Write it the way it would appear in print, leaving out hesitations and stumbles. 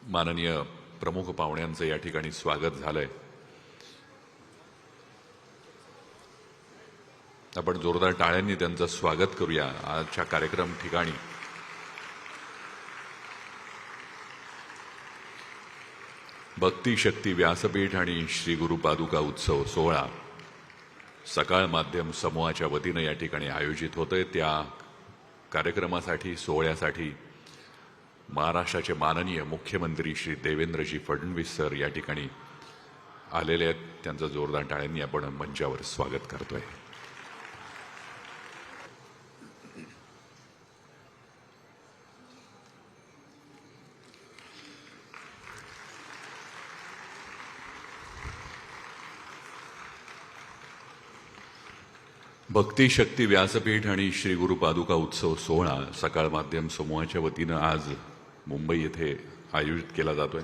माननीय प्रमुख पाहुण्यांचं या ठिकाणी स्वागत झालंय। आपण जोरदार टाळ्यांनी त्यांचं स्वागत करूया आजच्या कार्यक्रम ठिकाणी। भक्ती शक्ती व्यासपीठ आणि श्री गुरु पादुका उत्सव सोहळा सकाळ माध्यम समूहाच्या वतीनं या ठिकाणी आयोजित होतोय। त्या कार्यक्रमासाठी सोहळ्यासाठी महाराष्ट्राचे माननीय मुख्यमंत्री श्री देवेंद्रजी फडणवीस सर या ठिकाणी आलेले आहेत। त्यांचं जोरदार टाळ्यांनी आपण मंचावर स्वागत करतोय। भक्ती शक्ती व्यासपीठ आणि श्री गुरु पादुका उत्सव सोहळा सकाळ माध्यम समूहाच्या वतीनं आज मुंबई येथे आयोजित केला जातोय।